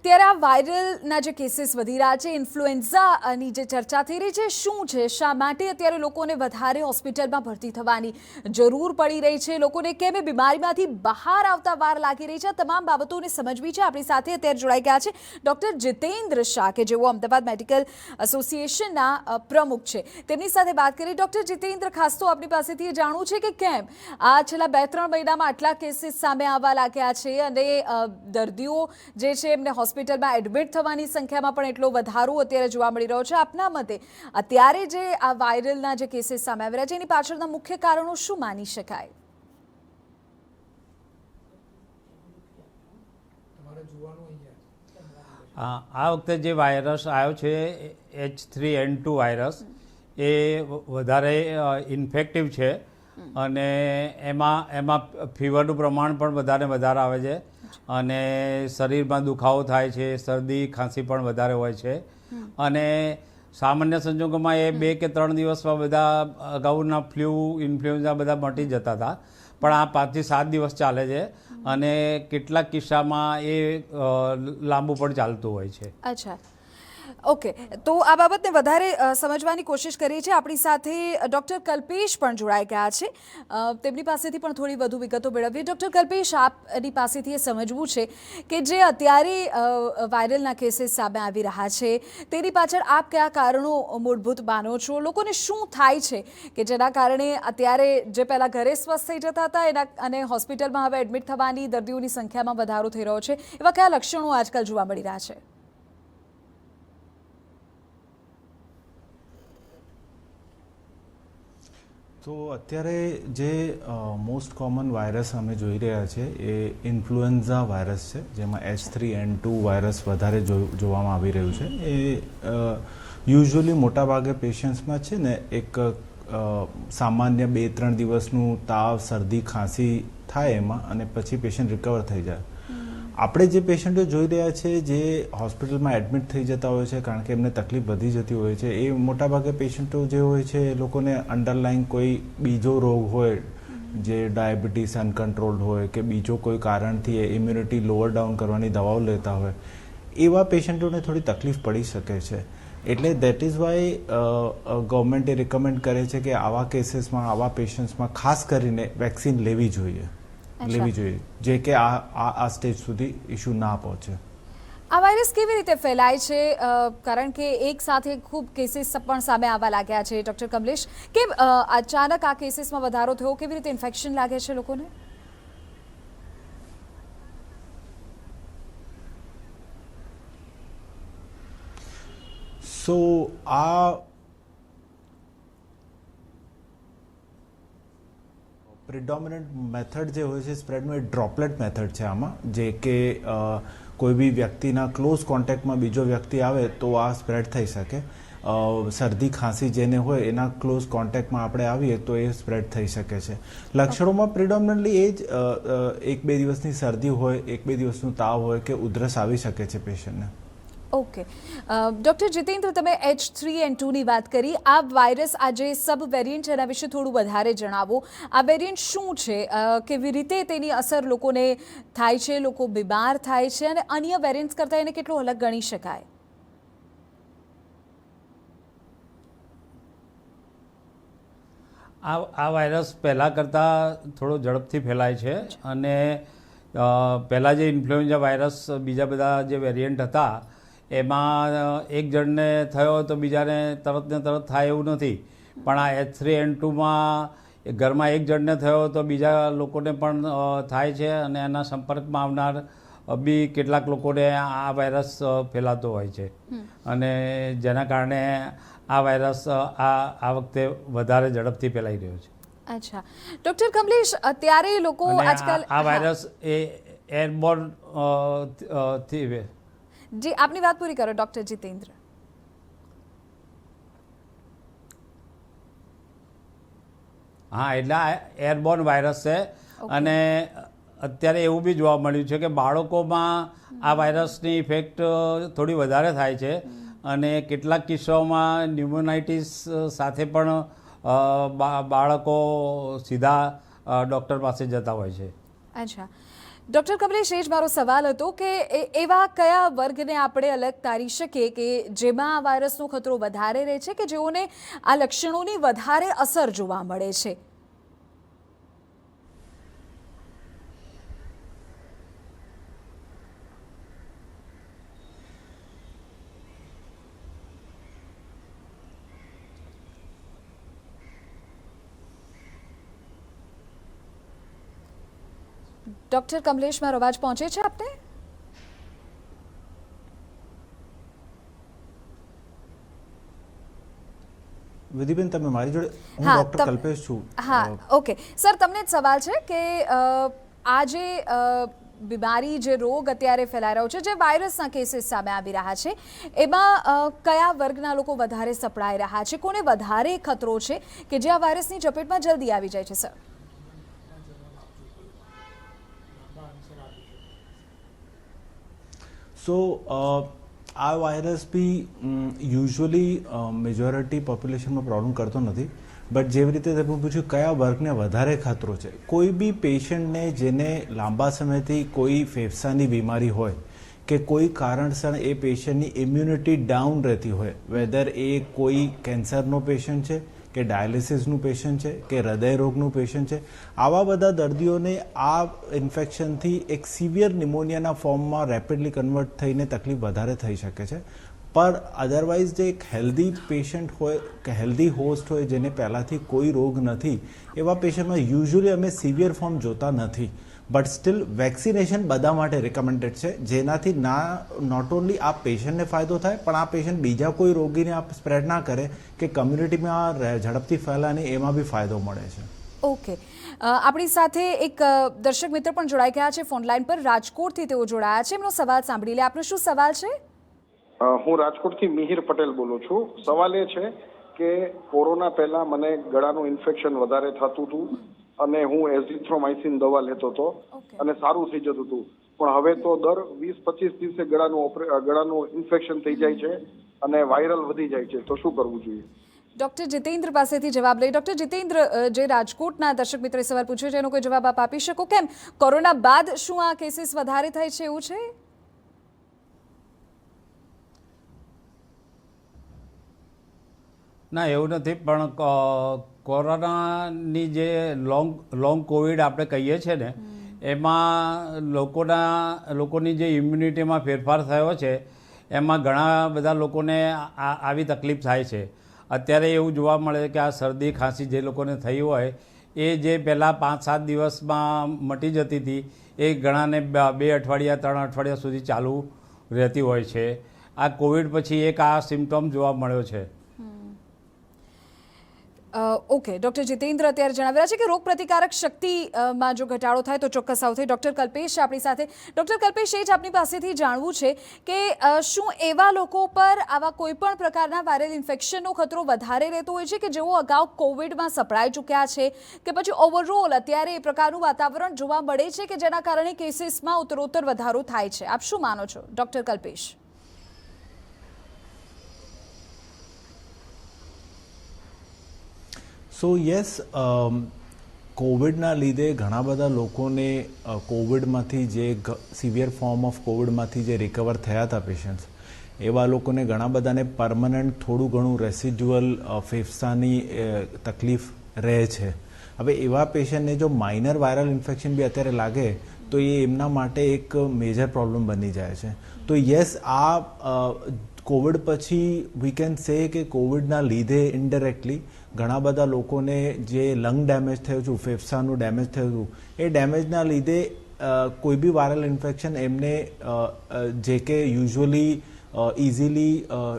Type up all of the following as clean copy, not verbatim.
ત્યારે આ વાયરલના જે કેસીસ વધી રહ્યા છે, ઇન્ફ્લુએન્ઝાની જે ચર્ચા થઈ રહી છે, શું છે, શા માટે અત્યારે લોકોને વધારે હોસ્પિટલમાં ભરતી થવાની જરૂર પડી રહી છે, લોકોને કેમ એ બીમારીમાંથી બહાર આવતા વાર લાગી રહી છે, આ તમામ બાબતોને સમજવી છે. આપણી સાથે અત્યારે જોડાઈ ગયા છે ડૉક્ટર જીતેન્દ્ર શાહ, કે જેઓ અમદાવાદ મેડિકલ એસોસિએશનના પ્રમુખ છે. તેમની સાથે વાત કરી. ડૉક્ટર જીતેન્દ્ર, ખાસ તો આપણી પાસેથી એ જાણવું છે કે કેમ આ છેલ્લા 2-3 મહિનામાં આટલા કેસીસ સામે આવવા લાગ્યા છે અને દર્દીઓ જે છે એમને હોસ્પિટલમાં એડમિટ થવાની સંખ્યામાં પણ એટલો વધારો અત્યારે જોવા મળી રહ્યો છે. આપના મતે અત્યારે જે આ વાયરલના જે કેસીસ સામે આવી રહ્યા છે એની પાછળના મુખ્ય કારણો શું માની શકાય? આ વખતે જે વાયરસ આવ્યો છે H3N2 વાયરસ એ વધારે ઇન્ફેક્ટિવ છે અને એમાં ફીવરનું પ્રમાણ પણ વધારે આવે છે અને શરીરમાં દુખાવો થાય છે, શરદી ખાંસી પણ વધારે હોય છે અને સામાન્ય સંજોગોમાં એ 2 કે 3 દિવસમાં બધા અગાઉના ઇન્ફ્લુએન્ઝા બધા મટી જતા હતા, પણ આ 5 થી 7 દિવસ ચાલે છે અને કેટલાક કિસ્સામાં એ લાંબુ પણ ચાલતું હોય છે. અચ્છા, ઓકે. તો આ બાબતને વધારે સમજવાની કોશિશ કરી છે. આપણી સાથે ડૉક્ટર કલ્પેશ પણ જોડાઈ ગયા છે. તેમની પાસેથી પણ થોડી વધુ વિગતો મેળવીએ. ડૉક્ટર કલ્પેશ, આપની પાસેથી એ સમજવું છે કે જે અત્યારે વાયરલના કેસીસ સામે આવી રહ્યા છે તેની પાછળ આપ કયા કારણો મૂળભૂત માનો છો? લોકોને શું થાય છે કે જેના કારણે અત્યારે જે પહેલાં ઘરે સ્વસ્થ થઈ જતા હતા અને હોસ્પિટલમાં હવે એડમિટ થવાની દર્દીઓની સંખ્યામાં વધારો થઈ રહ્યો છે? એવા કયા લક્ષણો આજકાલ જોવા મળી રહ્યા છે? તો અત્યારે જે મોસ્ટ કોમન વાયરસ અમે જોઈ રહ્યા છે એ ઇન્ફ્લુએન્ઝા વાયરસ છે, જેમાં H3N2 વાયરસ વધારે જોવામાં આવી રહ્યું છે. એ યુઝ્યુઅલી મોટાભાગે પેશન્ટ્સમાં છે ને એક સામાન્ય 2-3 દિવસનું તાવ, શરદી, ખાંસી થાય એમાં અને પછી પેશન્ટ રિકવર થઈ જાય. આપણે જે પેશન્ટો જોઈ રહ્યા છે જે હોસ્પિટલમાં એડમિટ થઈ જતા હોય છે કારણ કે એમને તકલીફ વધી જતી હોય છે, એ મોટાભાગે પેશન્ટો જે હોય છે એ લોકોને અંડરલાઇન કોઈ બીજો રોગ હોય, જે ડાયાબિટીસ અનકન્ટ્રોલ્ડ હોય કે બીજો કોઈ કારણથી ઇમ્યુનિટી લોઅર ડાઉન કરવાની દવાઓ લેતા હોય, એવા પેશન્ટોને થોડી તકલીફ પડી શકે છે. એટલે દેટ ઇઝ વાય ગવર્મેન્ટે રિકમેન્ડ કરે છે કે આવા કેસીસમાં, આવા પેશન્ટ્સમાં ખાસ કરીને વેક્સિન લેવી જોઈએ, જે કે આ સ્ટેજ સુધી ઇશ્યુ ના પહોંચે. આ વાયરસ કેવી રીતે ફેલાય છે? કારણ કે એક સાથે ખૂબ કેસીસ પણ સામે આવવા લાગ્યા છે. ડૉક્ટર કમલેશ, કે અચાનક આ કેસીસમાં વધારો થયો, કેવી રીતે ઇન્ફેક્શન લાગે છે લોકોને? સો આ પ્રિડોમિનન્ટ મેથડ જે હોય છે સ્પ્રેડનું, એ ડ્રોપલેટ મેથડ છે આમાં, જે કે કોઈ બી વ્યક્તિના ક્લોઝ કોન્ટેક્ટમાં બીજો વ્યક્તિ આવે તો આ સ્પ્રેડ થઈ શકે. શરદી ખાંસી જેને હોય એના ક્લોઝ કોન્ટેક્ટમાં આપણે આવીએ તો એ સ્પ્રેડ થઈ શકે છે. લક્ષણોમાં પ્રિડોમિનન્ટલી એ જ 1-2 દિવસની શરદી હોય, 1-2 દિવસનું તાવ હોય કે ઉધરસ આવી શકે છે પેશન્ટને. ઓકે. ડૉક્ટર જીતેન્દ્ર, તમે H3N2ની વાત કરી. આ વાયરસ, આ જે સબ વેરિયન્ટ છે એના વિશે થોડું વધારે જણાવો. આ વેરિયન્ટ શું છે, કેવી રીતે તેની અસર લોકોને થાય છે, લોકો બીમાર થાય છે અને અન્ય વેરિયન્ટ્સ કરતાં એને કેટલું અલગ ગણી શકાય? આ વાયરસ પહેલાં કરતાં થોડો ઝડપથી ફેલાય છે અને પહેલાં જે ઇન્ફ્લુએન્ઝા વાયરસ, બીજા બધા જે વેરિયન્ટ હતા એમાં એક જણને થયો તો બીજાને તરત થાય એવું નથી, પણ આ H3N2માં ઘરમાં એક જણને થયો તો બીજા લોકોને પણ થાય છે અને એના સંપર્કમાં આવનાર બી કેટલાક લોકોને આ વાયરસ ફેલાતો હોય છે અને જેના કારણે આ વાયરસ આ વખતે વધારે ઝડપથી ફેલાઈ રહ્યો છે. અચ્છા, ડૉક્ટર કમલેશ, અત્યારે લોકો આજકાલ આ વાયરસ એ એરબોર્ન થી... જી, આપની વાત પૂરી કરો ડૉક્ટર જીતેન્દ્ર. હા, એટલે આ એરબોર્ન વાયરસ છે અને અત્યારે એવું બી જોવા મળ્યું છે કે બાળકોમાં આ વાયરસની ઇફેક્ટ થોડી વધારે થાય છે અને કેટલાક કિસ્સાઓમાં ન્યુમોનાઇટિસ સાથે પણ બાળકો સીધા ડૉક્ટર પાસે જતા હોય છે. અચ્છા, ડૉક્ટર કમલેશ, એ જ મારો સવાલ હતો કે એવા કયા વર્ગને આપણે અલગ તારી શકીએ કે જેમાં આ વાયરસનો ખતરો વધારે રહે છે, કે જેઓને આ લક્ષણોની વધારે અસર જોવા મળે છે? ડૉક્ટર કમલેશ, મારો અવાજ પહોંચે છે આપને? વિધિબેન, તમે મારી જોડે? હું હા, ડૉક્ટર કલ્પેશ છું. હા, ઓકે સર, તમને જ સવાલ છે કે આ જે બીમારી, જે રોગ અત્યારે ફેલાઈ રહ્યો છે, જે વાયરસના કેસીસ સામે આવી રહ્યા છે, એમાં કયા વર્ગના લોકો વધારે સપડાઈ રહ્યા છે? કોને વધારે ખતરો છે કે જે આ વાયરસની ચપેટમાં જલ્દી આવી જાય છે? સર, સો આ વાયરસ બી યુઝ્યુઅલી મેજોરિટી પોપ્યુલેશનમાં પ્રોબ્લેમ કરતો નથી, બટ જેવી રીતે તમે પૂછ્યું કયા વર્ગને વધારે ખતરો છે, કોઈ બી પેશન્ટને જેને લાંબા સમયથી કોઈ ફેફસાની બીમારી હોય કે કોઈ કારણસર એ પેશન્ટની ઇમ્યુનિટી ડાઉન રહેતી હોય, વેધર એ કોઈ કેન્સરનો પેશન્ટ છે કે ડાયાલિસિસનું પેશન્ટ છે કે હૃદયરોગનું પેશન્ટ છે, આવા બધા દર્દીઓને આ ઇન્ફેક્શનથી એક સિવિયર નિમોનિયાના ફોર્મમાં રેપિડલી કન્વર્ટ થઈને તકલીફ વધારે થઈ શકે છે. પણ અધરવાઇઝ જે એક હેલ્ધી પેશન્ટ હોય કે હેલ્ધી હોસ્ટ હોય જેને પહેલાંથી કોઈ રોગ નથી, એવા પેશન્ટમાં યુઝ્યુઅલી અમે સિવિયર ફોર્મ જોતા નથી. બટ સ્ટીલ વેક્સિનેશન બધા માટે રિકમેન્ડેડ છે, જેનાથી નોટ ઓનલી આ પેશન્ટને ફાયદો થાય પણ આ પેશન્ટ બીજા કોઈ રોગીને આ સ્પ્રેડ ના કરે કે કમ્યુનિટીમાં ઝડપથી ફેલાય, એમાં બી ફાયદો મળે છે. ઓકે, આપણી સાથે એક દર્શક મિત્ર પણ જોડાઈ ગયા છે ફોન લાઈન પર. રાજકોટથી તેઓ જોડાયા છે. એમનો સવાલ સાંભળી લે. આપનો શું સવાલ છે? હું રાજકોટથી મિહિર પટેલ બોલું છું. સવાલ એ છે કે કોરોના પહેલા મને ગળાનું ઇન્ફેક્શન વધારે થતું હતું અને હું એઝિથ્રોમાઇસિન દવા લેતો હતો અને સારું થઈ જતું હતું, પણ હવે તો દર 20-25 દિવસે ગળાનું ઇન્ફેક્શન થઈ જાય છે અને વાયરલ વધી જાય છે, તો શું કરવું જોઈએ? ડૉક્ટર જીતેન્દ્ર પાસેથી જવાબ લઈ. ડૉક્ટર જીતેન્દ્ર, જે રાજકોટના દર્શક મિત્રે સવાલ પૂછ્યો છે એનો કોઈ જવાબ આપ આપી શકો? કેમ કોરોના બાદ શું આ કેસીસ વધારે થાય છે, એવું છે? ના, એવું નથી, પણ કોરોનાની જે લોંગ કોવિડ આપણે કહીએ છીએ ને, એમાં લોકોની જે ઇમ્યુનિટીમાં ફેરફાર થયો છે, એમાં ઘણા બધા લોકોને આવી તકલીફ થાય છે. અત્યારે એવું જોવા મળે છે કે આ શરદી ખાંસી જે લોકોને થઈ હોય એ જે પહેલાં 5-7 દિવસમાં મટી જતી હતી, એ ઘણાને 2 અઠવાડિયા 3 અઠવાડિયા સુધી ચાલુ રહેતી હોય છે. આ કોવિડ પછી એક આ સિમ્ટોમ જોવા મળ્યો છે. ઓકે, ડૉક્ટર જીતેન્દ્ર અત્યારે જણાવી રહ્યા છે કે રોગ પ્રતિકારક શક્તિમાં જો ઘટાડો થાય તો ચોક્કસ આવું થાય. ડૉક્ટર કલ્પેશ આપણી સાથે. ડૉક્ટર કલ્પેશ, એ જ આપની પાસેથી જાણવું છે કે શું એવા લોકો પર આવા કોઈ પણ પ્રકારના વાયરલ ઇન્ફેક્શનનો ખતરો વધારે રહેતો હોય છે કે જેઓ અગાઉ કોવિડમાં સપડાઈ ચૂક્યા છે, કે પછી ઓવરઓલ અત્યારે એ પ્રકારનું વાતાવરણ જોવા મળે છે કે જેના કારણે કેસીસમાં ઉત્તરોત્તર વધારો થાય છે? આપ શું માનો છો ડૉક્ટર કલ્પેશ? સો યસ, કોવિડના લીધે ઘણા બધા લોકોને કોવિડમાંથી જે સિવિયર ફોર્મ ઓફ કોવિડમાંથી જે રિકવર થયા હતા પેશન્ટ્સ, એવા લોકોને ઘણા બધાને પરમનન્ટ થોડું ઘણું રેસિડ્યુઅલ ફેફસાની તકલીફ રહે છે. હવે એવા પેશન્ટને જો માઇનર વાયરલ ઇન્ફેક્શન બી અત્યારે લાગે તો એ એમના માટે એક મેજર પ્રોબ્લેમ બની જાય છે. તો યસ, આ કોવિડ પછી વી કેન સે કે કોવિડના લીધે ઇનડાયરેક્ટલી ઘણા બધા લોકોને જે લંગ ડેમેજ થયું હતું, ફેફસાનું ડેમેજ થયું હતું, એ ડેમેજના લીધે કોઈ બી વાયરલ ઇન્ફેક્શન એમને જે કે યુઝ્યુઅલી ઇઝીલી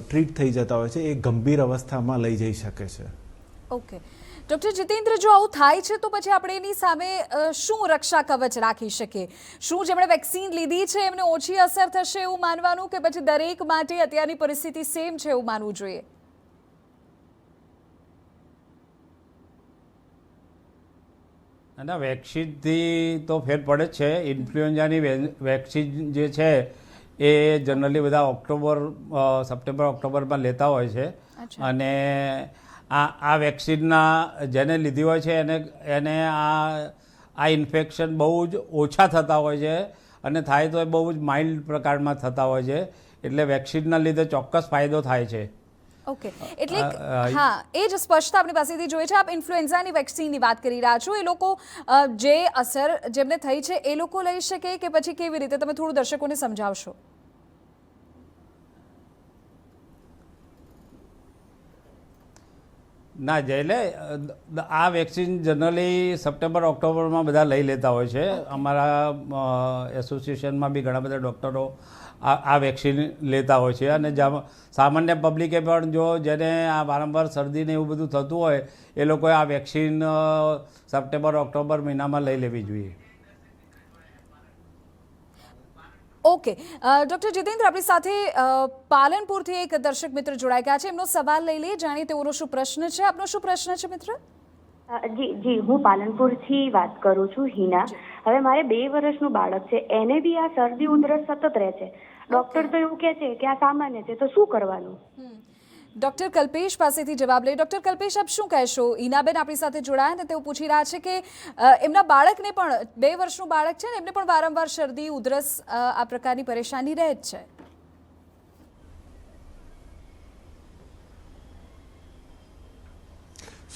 ટ્રીટ થઈ જતા હોય છે, એ ગંભીર અવસ્થામાં લઈ જઈ શકે છે. ઓકે ડૉક્ટર જીતેન્દ્ર, જો આવું થાય છે તો પછી આપણે એની સામે શું રક્ષા કવચ રાખી શકીએ? શું જેમણે વેક્સિન લીધી છે એમને ઓછી અસર થશે એવું માનવાનું, કે પછી દરેક માટે અત્યારની પરિસ્થિતિ સેમ છે એવું માનવું જોઈએ? ના, વેક્સિનથી તો ફેર પડે જ છે. ઇન્ફ્લુએન્ઝાની વેક્સિન જે છે એ જનરલી બધા સપ્ટેમ્બર ઓક્ટોબરમાં લેતા હોય છે. અને આ વેક્સિનના જેને લીધી હોય છે એને આ ઇન્ફેક્શન બહુ જ ઓછા થતા હોય છે અને થાય તો એ બહુ જ માઇલ્ડ પ્રકારમાં થતા હોય છે, એટલે વેક્સિનના લીધે ચોક્કસ ફાયદો થાય છે. ઓકે, એટલે હા, એ જ સ્પષ્ટતા આપણી પાસેથી જોઈએ છે. આપ ઇન્ફ્લુએન્ઝાની વેક્સિનની વાત કરી રહ્યા છો, એ લોકો જે અસર જેમને થઈ છે એ લોકો લઈ શકે કે પછી કેવી રીતે, તમે થોડું દર્શકોને સમજાવશો? ના જયલે, આ વેક્સિન જનરલી સપ્ટેમ્બર ઓક્ટોબરમાં બધા લઈ લેતા હોય છે. અમારા એસોસિએશનમાં બી ઘણા બધા ડૉક્ટરો આ વેક્સિન લેતા હોય છે, અને સામાન્ય પબ્લિકે પણ જો જેને આ વારંવાર શરદીને એવું બધું થતું હોય એ લોકોએ આ વેક્સિન સપ્ટેમ્બર ઓક્ટોબર મહિનામાં લઈ લેવી જોઈએ. ઓકે, ડૉક્ટર જીતેન્દ્ર, આપણી સાથે પાલનપુરથી એક દર્શક મિત્ર જોડાઈ ગયા છે. એમનો સવાલ લઈ લઈએ, જાણીએ તેઓનો શું પ્રશ્ન છે. આપનો શું પ્રશ્ન છે મિત્ર? જી, હું પાલનપુરથી વાત કરું છું, હિના. હવે મારે 2 વર્ષનું બાળક છે, એને બી આ શરદી ઉધરસ સતત રહે છે. ડોક્ટર તો એવું કહે છે કે આ સામાન્ય છે, તો શું કરવાનું? ડૉક્ટર કલ્પેશ પાસેથી જવાબ લઈએ. ડૉક્ટર કલ્પેશ, આપ શું કહેશો? ઈનાબેન આપણી સાથે જોડાયા ને તેઓ પૂછી રહ્યા છે કે એમના બાળકને પણ 2 વર્ષનું બાળક છે ને, એમને પણ વારંવાર શરદી ઉધરસ આ પ્રકારની પરેશાની રહે જ છે.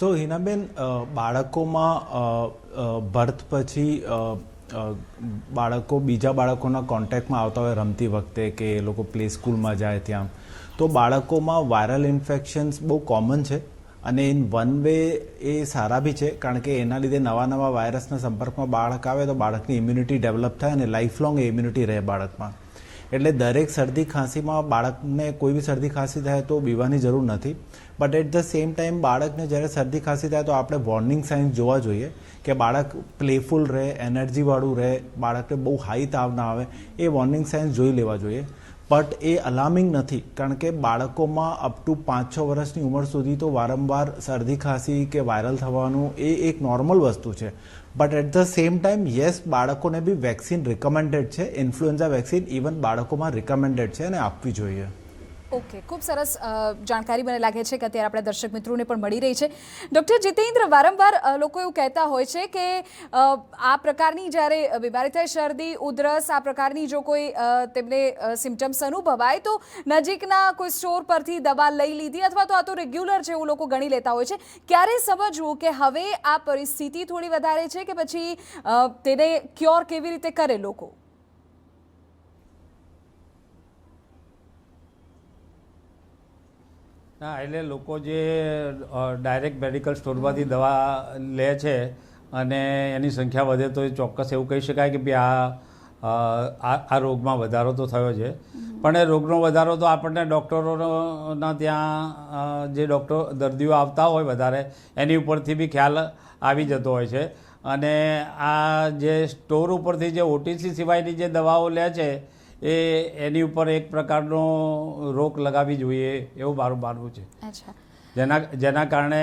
સો હિનાબેન, બાળકોમાં બર્થ પછી બાળકો બીજા બાળકોના કોન્ટેક્ટમાં આવતા હોય રમતી વખતે, કે એ લોકો પ્લે સ્કૂલમાં જાય ત્યાં, તો બાળકોમાં વાયરલ ઇન્ફેક્શન્સ બહુ કોમન છે. અને ઇન વન વે એ સારા બી છે, કારણ કે એના લીધે નવા વાયરસના સંપર્કમાં બાળક આવે તો બાળકની ઇમ્યુનિટી ડેવલપ થાય અને લાઈફ લોંગ એ ઇમ્યુનિટી રહે બાળકમાં. એટલે દરેક શરદી ખાંસીમાં બાળકને કોઈ બી શરદી ખાંસી થાય તો બીવાની જરૂર નથી. But at the same time બાળકને જ્યારે શરદી ખાંસી થાય તો આપણે વોર્નિંગ સાઇન્સ જોવા જોઈએ કે બાળક પ્લેફુલ રહે, એનર્જીવાળું રહે, બાળકને બહુ હાઈ તાવ ના આવે, એ વોર્નિંગ સાઇન્સ જોઈ લેવા જોઈએ. બટ એ અલાર્મિંગ નથી, કારણ કે બાળકોમાં અપ ટુ 5-6 વર્ષની ઉંમર સુધી તો વારંવાર શરદી ખાંસી કે વાયરલ થવાનું એ એક નોર્મલ વસ્તુ છે. But at the same time yes, બાળકોને બી વેક્સિન રિકમેન્ડેડ છે. ઇન્ફ્લુએન્ઝા વેક્સિન ઇવન બાળકોમાં રિકમેન્ડેડ છે અને આપવી જોઈએ. ઓકે, ખૂબ સરસ જાણકારી મને લાગે છે કે અત્યારે આપણા દર્શક મિત્રોને પણ મળી રહી છે. ડૉક્ટર જીતેન્દ્ર, વારંવાર લોકો એવું કહેતા હોય છે કે આ પ્રકારની જ્યારે બીમારી થાય, શરદી ઉધરસ આ પ્રકારની જો કોઈ તેમને સિમ્ટમ્સ અનુભવાય તો નજીકના કોઈ સ્ટોર પરથી દવા લઈ લીધી, અથવા તો આ તો રેગ્યુલર છે એવું લોકો ગણી લેતા હોય છે. ક્યારે સમજવું કે હવે આ પરિસ્થિતિ થોડી વધારે છે કે પછી તેને ક્યોર કેવી રીતે કરે લોકો? ના, એટલે લોકો જે ડાયરેક્ટ મેડિકલ સ્ટોરમાંથી દવા લે છે અને એની સંખ્યા વધે તો એ ચોક્કસ એવું કહી શકાય કે ભાઈ આ રોગમાં વધારો તો થયો છે. પણ એ રોગનો વધારો તો આપણને ડૉક્ટરોના ત્યાં જે દર્દીઓ આવતા હોય વધારે, એની ઉપરથી બી ખ્યાલ આવી જતો હોય છે. અને આ જે સ્ટોર ઉપરથી જે ઓટીસી સિવાયની જે દવાઓ લે છે એની ઉપર એક પ્રકારનો રોક લગાવવી જોઈએ એવું મારું માનવું છે. જેના કારણે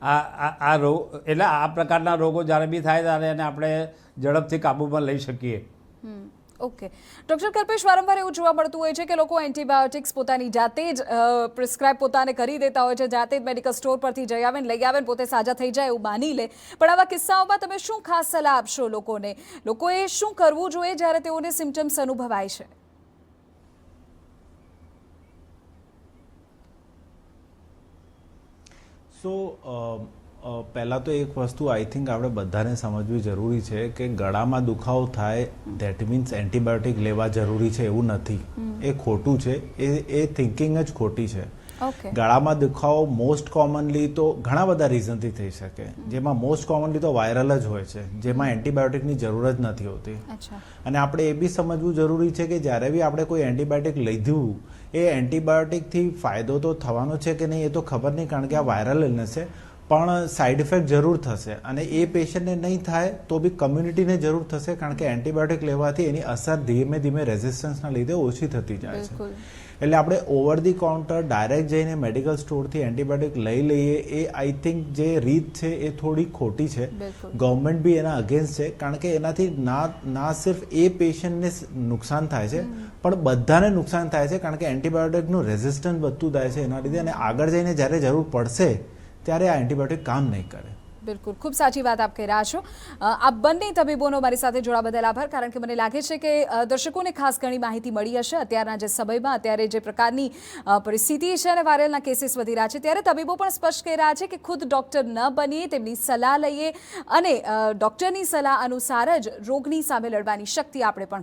આ રોગ, એટલે આ પ્રકારના રોગો જ્યારે બી થાય ત્યારે એને આપણે ઝડપથી કાબૂમાં લઈ શકીએ. ઓકે, ડૉક્ટર કલ્પેશ, વારંવાર એવું જોવા મળતું હોય છે કે લોકો એન્ટીબાયોટિક્સ પોતાની જાતે જ પ્રિસ્ક્રાઇબ પોતાને કરી દેતા હોય છે, જાતે જ મેડિકલ સ્ટોર પરથી જઈ આવે ને લઈ આવે ને પોતે સાજા થઈ જાય એવું માની લે. પણ આવા કિસ્સાઓમાં તમે શું ખાસ સલાહ આપશો લોકોને? લોકોએ શું કરવું જોઈએ જ્યારે તેઓને સિમ્ટમ્સ અનુભવાય છે? સો પહેલાં તો એક વસ્તુ આઈ થિંક આપણે બધાને સમજવી જરૂરી છે કે ગળામાં દુખાવો થાય ધેટ મીન્સ એન્ટીબાયોટિક લેવા જરૂરી છે એવું નથી. એ ખોટું છે, એ થિંકિંગ જ ખોટી છે. ગળામાં દુખાવો મોસ્ટ કોમનલી તો ઘણા બધા રીઝનથી થઈ શકે, જેમાં મોસ્ટ કોમનલી તો વાયરલ જ હોય છે, જેમાં એન્ટીબાયોટિકની જરૂર જ નથી હોતી. અને આપણે એ બી સમજવું જરૂરી છે કે જ્યારે બી આપણે કોઈ એન્ટીબાયોટિક લીધું, એ એન્ટીબાયોટિકથી ફાયદો તો થવાનો છે કે નહીં એ તો ખબર નહીં, કારણ કે આ વાયરલ ઇલનેસ છે. પણ સાઈડ ઇફેક્ટ જરૂર થશે, અને એ પેશન્ટને નહીં થાય તો બી કમ્યુનિટીને જરૂર થશે, કારણ કે એન્ટીબાયોટિક લેવાથી એની અસર ધીમે ધીમે રેઝિસ્ટન્સના લીધે ઓછી થતી જાય છે. એટલે આપણે ઓવર ધી કાઉન્ટર ડાયરેક્ટ જઈને મેડિકલ સ્ટોરથી એન્ટીબાયોટિક લઈ લઈએ એ આઈ થિંક જે રીત છે એ થોડી ખોટી છે. ગવર્મેન્ટ બી એના અગેન્સ્ટ છે, કારણ કે એનાથી ના સિર્ફ એ પેશન્ટને નુકસાન થાય છે પણ બધાને નુકસાન થાય છે, કારણ કે એન્ટીબાયોટિકનું રેઝિસ્ટન્સ વધતું જાય છે એના લીધે, અને આગળ જઈને જ્યારે જરૂર પડશે ત્યારે આ એન્ટીબાયોટિક કામ નહીં કરે. બિલકુલ, ખૂબ સાચી વાત આપ કહી રહ્યા છો. આ બંને તબીબોનો મારી સાથે જોડા બદલ આભાર, કારણ કે મને લાગે છે કે દર્શકોને ખાસ ઘણી માહિતી મળી હશે. અત્યારના જે સમયમાં અત્યારે જે પ્રકારની પરિસ્થિતિ છે અને વાયરલના કેસીસ વધી રહ્યા છે, ત્યારે તબીબો પણ સ્પષ્ટ કહી રહ્યા છે કે ખુદ ડૉક્ટર ન બનીએ, તેમની સલાહ લઈએ અને ડૉક્ટરની સલાહ અનુસાર જ રોગની સામે લડવાની શક્તિ આપણે પણ